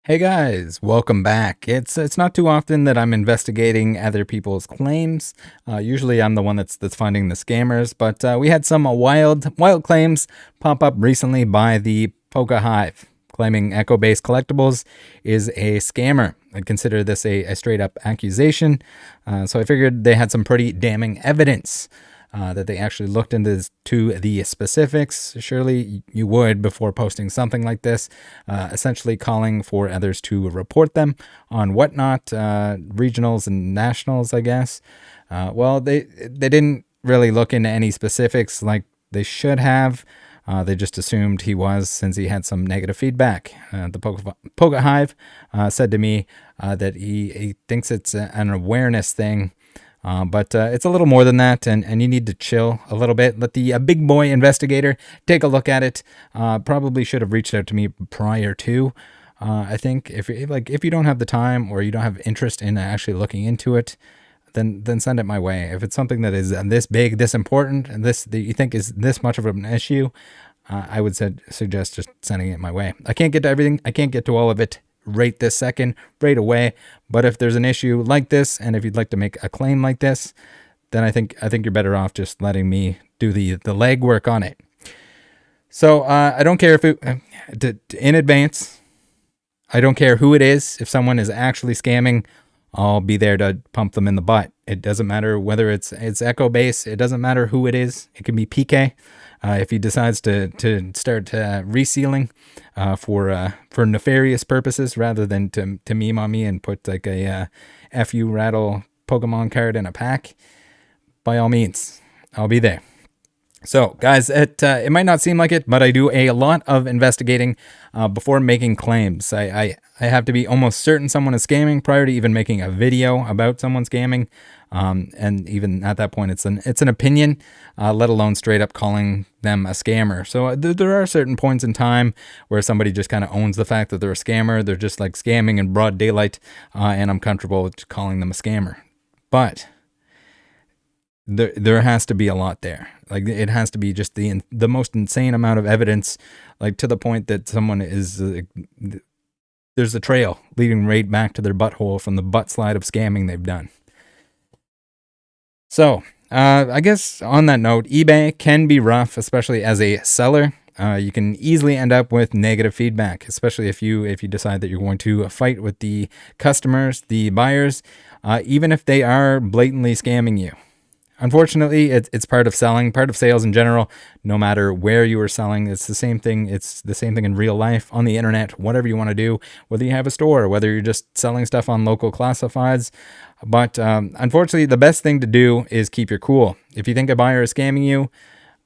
Hey guys, welcome back. It's not too often that I'm investigating other people's claims. Usually I'm the one that's finding the scammers, but we had some wild claims pop up recently by the PokeHive, claiming Echo-based collectibles is a scammer. I'd consider this a straight up accusation. So I figured they had some pretty damning evidence. That they actually looked into the specifics. Surely you would before posting something like this, essentially calling for others to report them on whatnot, regionals and nationals, I guess. Well, they didn't really look into any specifics like they should have. They just assumed he was, since he had some negative feedback. The PokeHive said to me that he thinks it's an awareness thing. But it's a little more than that, and you need to chill a little bit. Let the big boy investigator take a look at it. Probably should have reached out to me prior to. I think if you don't have the time or you don't have interest in actually looking into it, then send it my way. If it's something that is this big, this important, and this that you think is this much of an issue, I would suggest just sending it my way. I can't get to everything. I can't get to all of it right this second, right away. But if there's an issue like this, and if you'd like to make a claim like this, then I think you're better off just letting me do the legwork on it. So I don't care if in advance. I don't care who it is. If someone is actually scamming, I'll be there to pump them in the butt. It doesn't matter whether it's Echo base. It doesn't matter who it is. It can be PK. If he decides to start resealing for nefarious purposes rather than to meme on me and put like a FU Rattle Pokemon card in a pack, by all means, I'll be there. So, guys, it might not seem like it, but I do a lot of investigating before making claims. I have to be almost certain someone is scamming prior to even making a video about someone scamming. And even at that point, it's an opinion, let alone straight up calling them a scammer. So there are certain points in time where somebody just kind of owns the fact that they're a scammer. They're just like scamming in broad daylight, and I'm comfortable with calling them a scammer. But there has to be a lot there. Like it has to be just the most insane amount of evidence, like to the point that someone is there's a trail leading right back to their butthole from the butt slide of scamming they've done. So I guess on that note, eBay can be rough, especially as a seller. You can easily end up with negative feedback, especially if you decide that you're going to fight with the customers, the buyers, even if they are blatantly scamming you. Unfortunately, it's part of selling, part of sales in general. No matter where you are selling, it's the same thing. It's the same thing in real life, on the internet, whatever you want to do, whether you have a store, whether you're just selling stuff on local classifieds. But unfortunately, the best thing to do is keep your cool. If you think a buyer is scamming you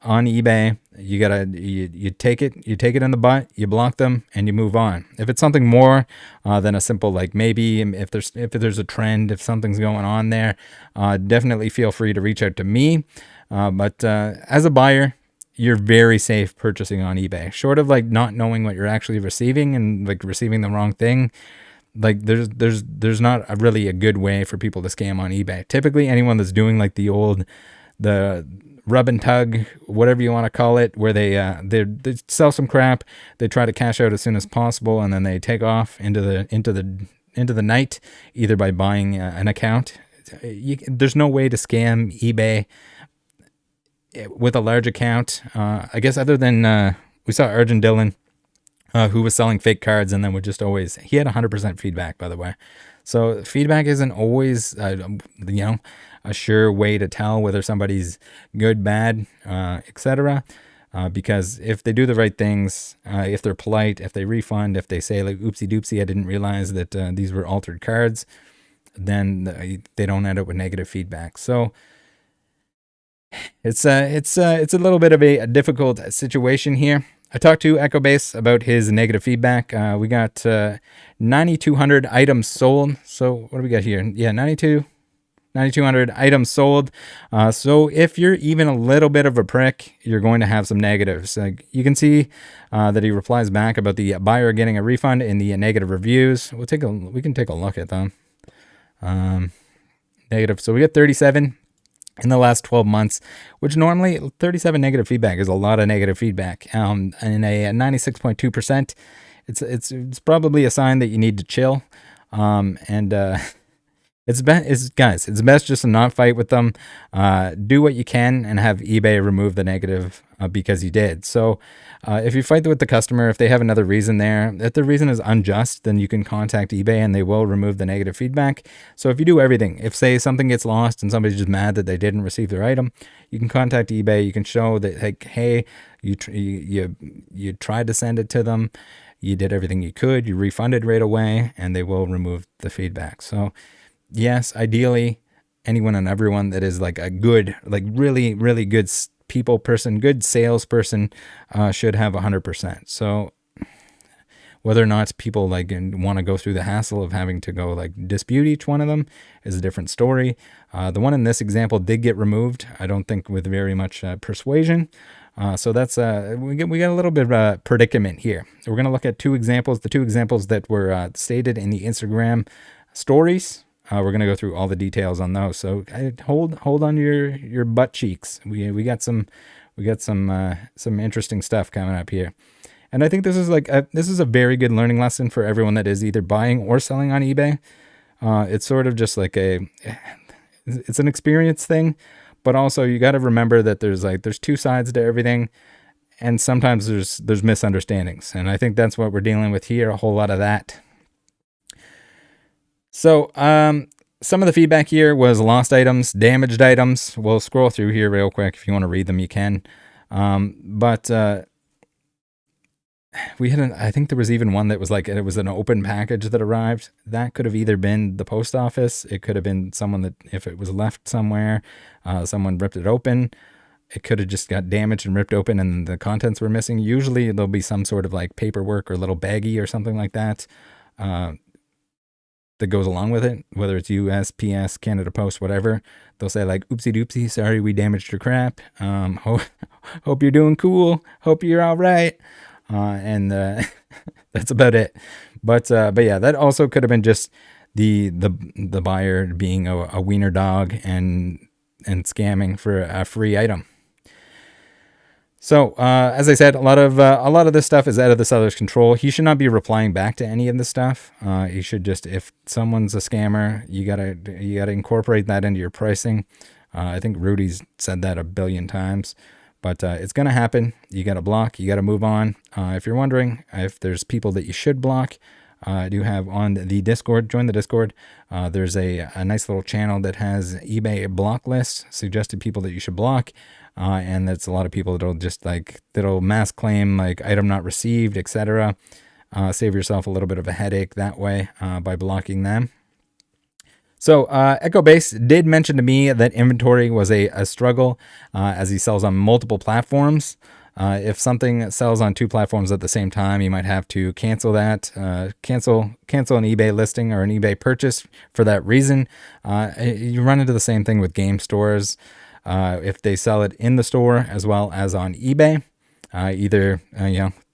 on eBay, you take it in the butt, you block them, and you move on. If it's something more than a simple, like maybe if there's a trend, if something's going on there, definitely feel free to reach out to me. But as a buyer, you're very safe purchasing on eBay. Short of like not knowing what you're actually receiving and like receiving the wrong thing, like there's not really a good way for people to scam on eBay. Typically, anyone that's doing like the rub and tug, whatever you want to call it, where they sell some crap, they try to cash out as soon as possible, and then they take off into the night, either by buying an account. There's no way to scam eBay with a large account, I guess, other than we saw Arjun Dillon, who was selling fake cards, and then would just always, he had 100% feedback, by the way. So feedback isn't always, a sure way to tell whether somebody's good, bad, etc. Because if they do the right things, if they're polite, if they refund, if they say like, oopsie doopsie, I didn't realize that these were altered cards, then they don't end up with negative feedback. So it's a little bit of a difficult situation here. I talked to Echo Base about his negative feedback. We got 9,200 items sold. So what do we got here? Yeah, 9,200 items sold. So if you're even a little bit of a prick, you're going to have some negatives. You can see that he replies back about the buyer getting a refund in the negative reviews. We can take a look at them. Negative. So we got 37 in the last 12 months, which normally 37 negative feedback is a lot of negative feedback. And a 96.2% it's probably a sign that you need to chill. And guys, it's best just to not fight with them. Do what you can and have eBay remove the negative because you did. So if you fight with the customer, if they have another reason there, if the reason is unjust, then you can contact eBay and they will remove the negative feedback. So if you do everything, if say something gets lost and somebody's just mad that they didn't receive their item, you can contact eBay. You can show that, like, hey, you tried to send it to them. You did everything you could. You refunded right away, and they will remove the feedback. So yes, ideally, anyone and everyone that is like a good, like really, really good people person, good salesperson, should have 100%. So whether or not people like want to go through the hassle of having to go like dispute each one of them is a different story. The one in this example did get removed. I don't think with very much persuasion. So that's we got a little bit of a predicament here. We're going to look at two examples, the two examples that were stated in the Instagram stories. We're going to go through all the details on those. So hold on your butt cheeks. We got some interesting stuff coming up here. And I think this is a very good learning lesson for everyone that is either buying or selling on eBay. It's sort of just like it's an experience thing. But also you got to remember that there's two sides to everything, and sometimes there's misunderstandings. And I think that's what we're dealing with here, a whole lot of that. So some of the feedback here was lost items, damaged items. We'll scroll through here real quick. If you want to read them, you can. But we had I think there was even one that was like, it was an open package that arrived. That could have either been the post office. It could have been someone that, if it was left somewhere, someone ripped it open. It could have just got damaged and ripped open and the contents were missing. Usually there'll be some sort of like paperwork or little baggie or something like that that goes along with it, whether it's USPS, Canada Post, whatever. They'll say like, oopsie doopsie, sorry we damaged your crap. Hope you're doing cool. Hope you're all right. And that's about it. But yeah, that also could have been just the buyer being a wiener dog and scamming for a free item. So as I said, a lot of this stuff is out of the seller's control. He should not be replying back to any of this stuff. He should just, if someone's a scammer, you gotta incorporate that into your pricing. I think Rudy's said that a billion times. But it's going to happen. You got to block. You got to move on. If you're wondering if there's people that you should block, I do have on the Discord. Join the Discord. There's a nice little channel that has eBay block lists, suggested people that you should block. And that's a lot of people that'll mass claim like item not received, etc. Save yourself a little bit of a headache that way by blocking them. So Echo Base did mention to me that inventory was a struggle as he sells on multiple platforms. If something sells on two platforms at the same time, you might have to cancel that, cancel an eBay listing or an eBay purchase for that reason. You run into the same thing with game stores. If they sell it in the store as well as on eBay, either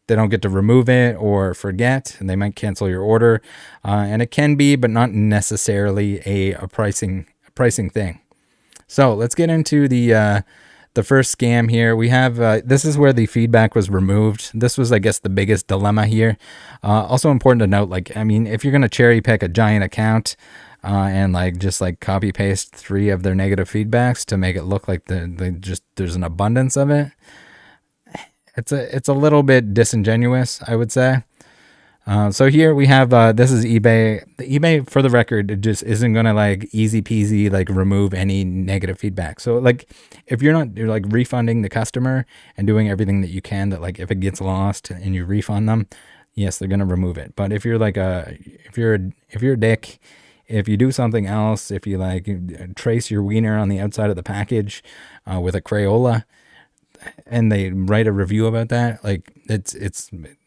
they don't get to remove it or forget, and they might cancel your order. And it can be, but not necessarily a pricing thing. So let's get into the first scam here. We have, this is where the feedback was removed. This was, I guess, the biggest dilemma here. Also important to note, like, I mean, if you're going to cherry pick a giant account, and just copy paste 3 of their negative feedbacks to make it look like there's an abundance of it, it's a little bit disingenuous, I would say. So here we have, this is eBay. The eBay, for the record, it just isn't going to easy peasy, remove any negative feedback. So if you're refunding the customer and doing everything that you can, that if it gets lost and you refund them, yes, they're going to remove it. But if you're if you're a dick, if you do something else, if you trace your wiener on the outside of the package, with a Crayola, and they write a review about that,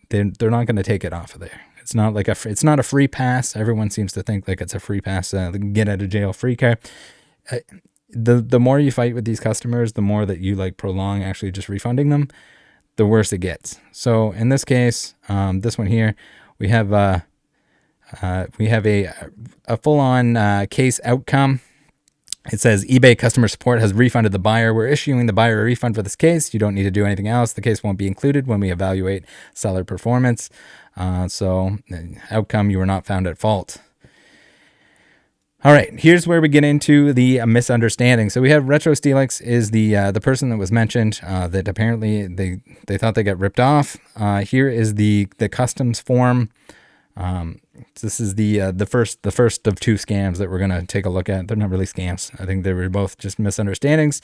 they're not going to take it off of there. It's not it's not a free pass. Everyone seems to think it's a free pass, get out of jail free card. The more you fight with these customers, the more that you prolong actually just refunding them, the worse it gets. So in this case, this one here, we have a full-on case outcome. It says eBay customer support has refunded the buyer. We're issuing the buyer a refund for this case. You don't need to do anything else. The case won't be included when we evaluate seller performance. So outcome, you were not found at fault. All right, here's where we get into the misunderstanding. So we have Retro Steelix is the person that was mentioned that apparently they thought they got ripped off. Here is the customs form. This is the first of two scams that we're gonna take a look at. They're not really scams. I think they were both just misunderstandings.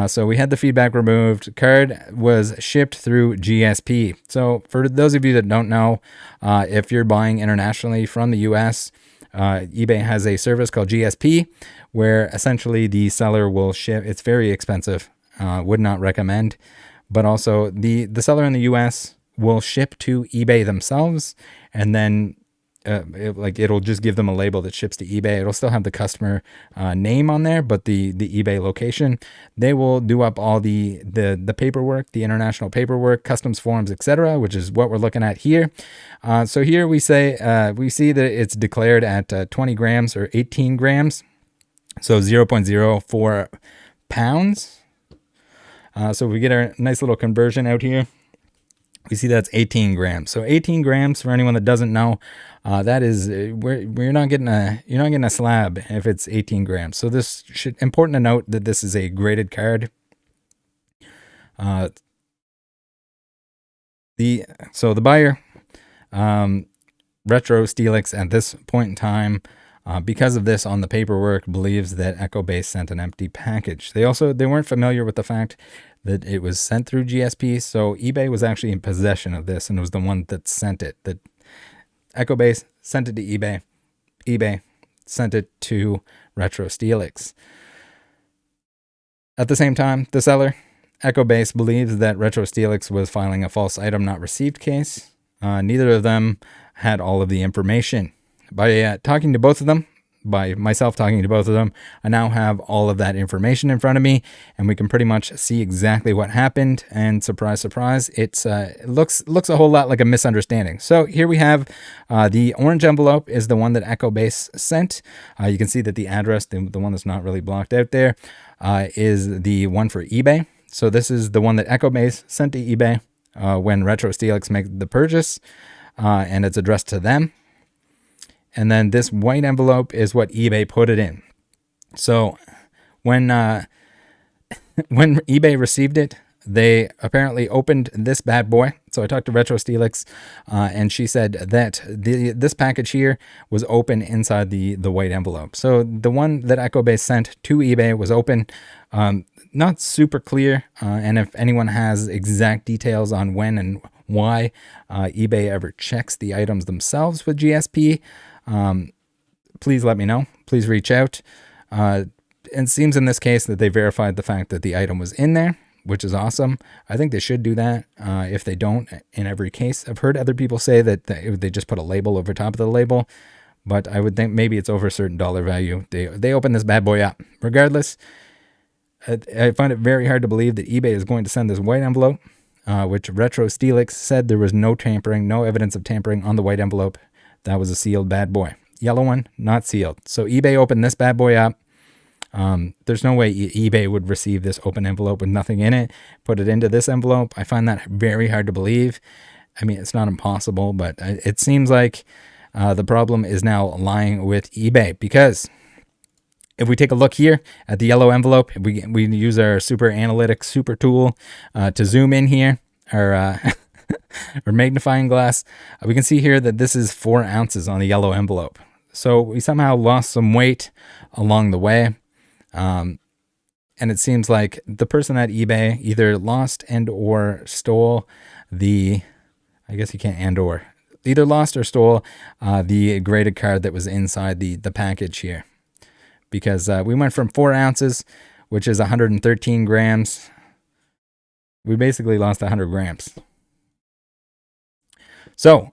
So we had the feedback removed. Card was shipped through GSP. So for those of you that don't know, if you're buying internationally from the US, eBay has a service called GSP where essentially the seller will ship. It's very expensive. Would not recommend. But also the seller in the US will ship to eBay themselves, and then it'll just give them a label that ships to eBay. It'll still have the customer name on there, but the eBay location. They will do up all the paperwork, the international paperwork, customs forms, etc., which is what we're looking at here. So here we see that it's declared at 20 grams or 18 grams, so 0.04 pounds. So we get our nice little conversion out here. We see that's 18 grams. So 18 grams, for anyone that doesn't know, that is you're not getting a slab if it's 18 grams. So this should important to note that this is a graded card. The buyer, Retro Steelix, at this point in time, because of this on the paperwork, believes that EchoBase sent an empty package. They weren't familiar with the fact that it was sent through GSP, so eBay was actually in possession of this and was the one that sent it. That EchoBase sent it to eBay. eBay sent it to Retro Steelix. At the same time, the seller, EchoBase, believes that Retro Steelix was filing a false item not received case. Neither of them had all of the information. By talking to both of them, by myself talking to both of them, I now have all of that information in front of me, and we can pretty much see exactly what happened. And surprise, surprise, it looks a whole lot like a misunderstanding. So here we have the orange envelope is the one that EchoBase sent. You can see that the address, the one that's not really blocked out there, is the one for eBay. So this is the one that EchoBase sent to eBay when Retro Steelix made the purchase, and it's addressed to them. And then this white envelope is what eBay put it in. So when eBay received it, they apparently opened this bad boy. So I talked to Retro Steelix, and she said that this package here was open inside the white envelope. So the one that EchoBase sent to eBay was open. Not super clear, and if anyone has exact details on when and why eBay ever checks the items themselves with GSP, please let me know. Please reach out. It seems in this case that they verified the fact that the item was in there, which is awesome. I think they should do that if they don't in every case. I've heard other people say that they just put a label over top of the label, but I would think maybe it's over a certain dollar value. They open this bad boy up. Regardless, I find it very hard to believe that eBay is going to send this white envelope, which Retro Steelix said there was no tampering, no evidence of tampering on the white envelope. That was a sealed bad boy. Yellow one, not sealed. So eBay opened this bad boy up. There's no way eBay would receive this open envelope with nothing in it, put it into this envelope. I find that very hard to believe. I mean, it's not impossible, but it seems like the problem is now lying with eBay, because if we take a look here at the yellow envelope, we use our super analytics super tool to zoom in here, or magnifying glass, we can see here that this is 4 ounces on the yellow envelope. So we somehow lost some weight along the way. And it seems like the person at eBay either lost and or stole I guess you can't and or, either lost or stole the graded card that was inside the package here. Because we went from 4 ounces, which is 113 grams. We basically lost 100 grams. So,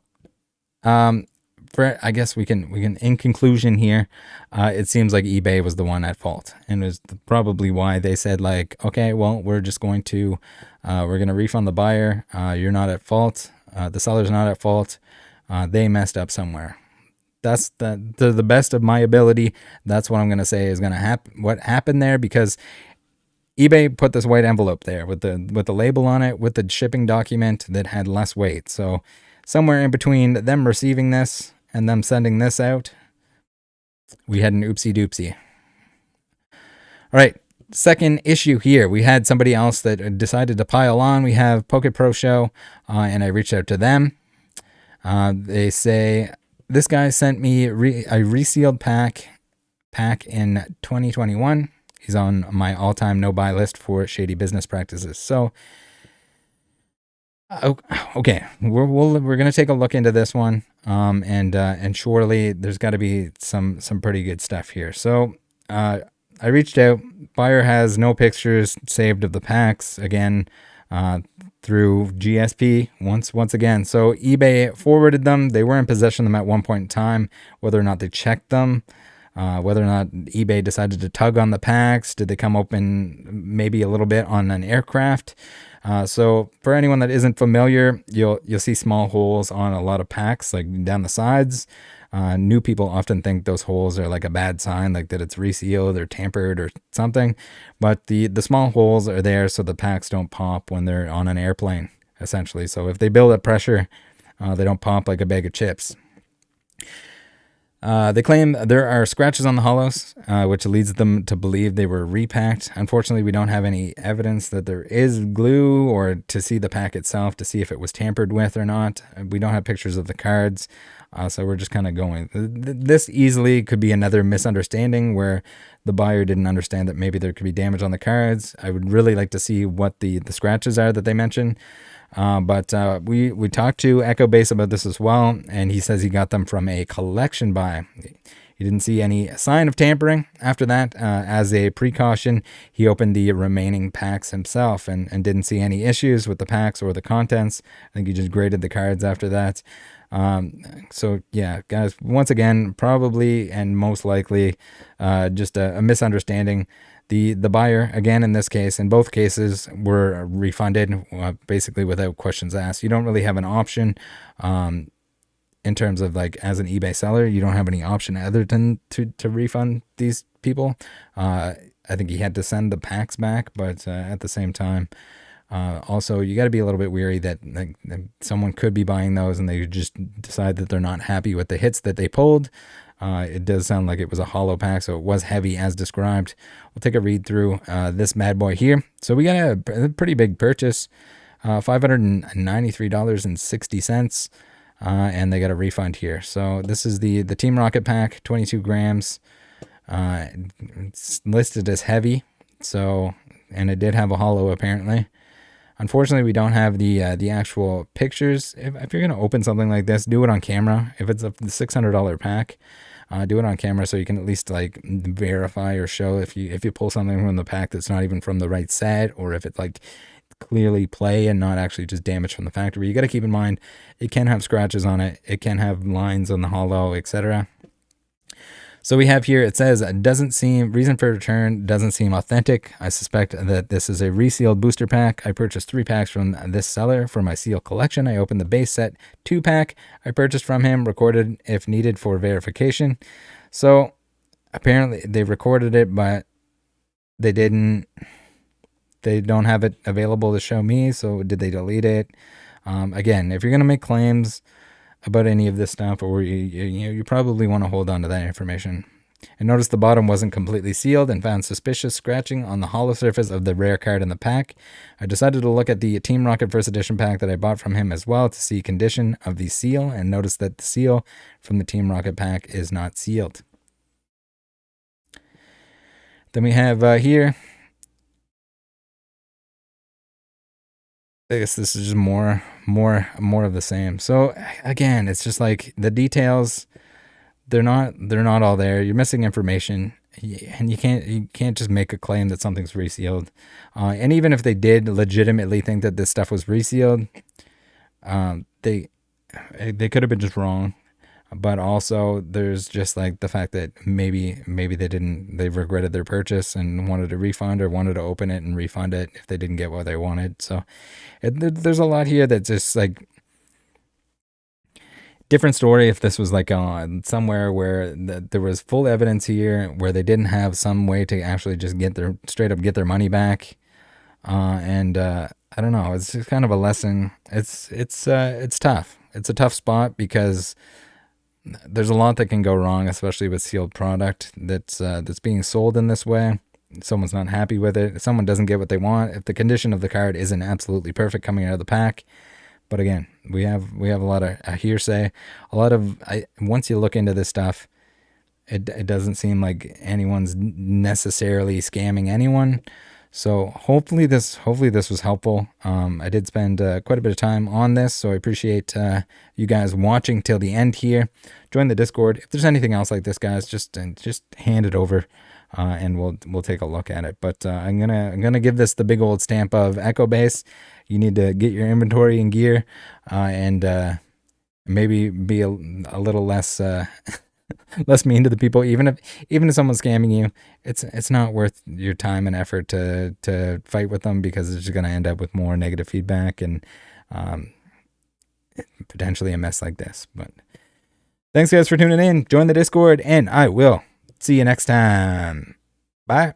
I guess we can in conclusion here, it seems like eBay was the one at fault, and it was probably why they said, like, okay, well, we're just going to refund the buyer. You're not at fault. The seller's not at fault. They messed up somewhere. That's the best of my ability. That's what I'm going to say is going to happen. What happened there, because eBay put this white envelope there with the label on it, with the shipping document that had less weight. So somewhere in between them receiving this and them sending this out, we had an oopsie doopsie. All right, second issue here. We had somebody else that decided to pile on. We have Poke Pro Show, and I reached out to them. They say, this guy sent me a resealed pack in 2021. He's on my all-time no-buy list for shady business practices. So, okay, we're gonna take a look into this one, and surely there's got to be some pretty good stuff here. So, I reached out. Buyer has no pictures saved of the packs again, through GSP once again. So eBay forwarded them. They were in possession of them at one point in time. Whether or not they checked them, whether or not eBay decided to tug on the packs, did they come open maybe a little bit on an aircraft? So for anyone that isn't familiar, you'll see small holes on a lot of packs, like down the sides. New people often think those holes are like a bad sign, like that it's resealed or tampered or something. But the small holes are there so the packs don't pop when they're on an airplane, essentially. So if they build up pressure, they don't pop like a bag of chips. They claim there are scratches on the hollows, which leads them to believe they were repacked. Unfortunately, we don't have any evidence that there is glue or to see the pack itself to see if it was tampered with or not. We don't have pictures of the cards, so we're just kind of going. This easily could be another misunderstanding where the buyer didn't understand that maybe there could be damage on the cards. I would really like to see what the scratches are that they mentioned. But we talked to Echo Base about this as well, and he says he got them from a collection buy. He didn't see any sign of tampering after that. As a precaution, he opened the remaining packs himself and didn't see any issues with the packs or the contents. I think he just graded the cards after that. So yeah, guys, once again, probably and most likely just a misunderstanding. The buyer, again, in this case, in both cases, were refunded basically without questions asked. You don't really have an option in terms of, like, as an eBay seller, you don't have any option other than to refund these people. I think he had to send the packs back, but at the same time, also, you got to be a little bit wary that like someone could be buying those and they just decide that they're not happy with the hits that they pulled. It does sound like it was a hollow pack, so it was heavy as described. We'll take a read through this bad boy here. So we got a pretty big purchase, $593.60, and they got a refund here. So this is the Team Rocket pack, 22 grams. It's listed as heavy, so, and it did have a hollow apparently. Unfortunately, we don't have the actual pictures. If you're going to open something like this, do it on camera. If it's a $600 pack, do it on camera so you can at least like verify or show if you pull something from the pack that's not even from the right set, or if it's like clearly play and not actually just damage from the factory. You got to keep in mind it can have scratches on it. It can have lines on the hollow, etc. So we have here, it says, reason for return doesn't seem authentic. I suspect that this is a resealed booster pack. I purchased 3 packs from this seller for my seal collection. I opened the base set 2-pack I purchased from him, recorded if needed for verification. So apparently they recorded it, but they don't have it available to show me. So did they delete it? Again, if you're going to make claims about any of this stuff, or you probably want to hold on to that information. And notice the bottom wasn't completely sealed and found suspicious scratching on the hollow surface of the rare card in the pack. I decided to look at the Team Rocket First Edition pack that I bought from him as well to see condition of the seal, and notice that the seal from the Team Rocket pack is not sealed. Then we have here, I guess this is just more of the same. So again, it's just like the details, they're not all there. You're missing information, and you can't just make a claim that something's resealed. And even if they did legitimately think that this stuff was resealed, they could have been just wrong. But also there's just like the fact that maybe they regretted their purchase and wanted a refund, or wanted to open it and refund it if they didn't get what they wanted. So there's a lot here that's just like different story. If this was like somewhere where there was full evidence here, where they didn't have some way to actually just straight up get their money back. And I don't know, it's just kind of a lesson. It's tough. a tough spot because there's a lot that can go wrong, especially with sealed product that's being sold in this way. Someone's not happy with it. Someone doesn't get what they want. If the condition of the card isn't absolutely perfect coming out of the pack. But again, we have a lot of hearsay. Once you look into this stuff, it doesn't seem like anyone's necessarily scamming anyone. So hopefully this was helpful. I did spend quite a bit of time on this, so I appreciate you guys watching till the end here. Join the Discord. If there's anything else like this, guys, just hand it over, and we'll take a look at it. But I'm gonna give this the big old stamp of Echo Base. You need to get your inventory in gear, and maybe be a little less less mean to the people. Even if someone's scamming you, it's not worth your time and effort to fight with them, because it's just going to end up with more negative feedback and potentially a mess like this. But thanks guys for tuning in. Join the Discord, and I will see you next time. Bye.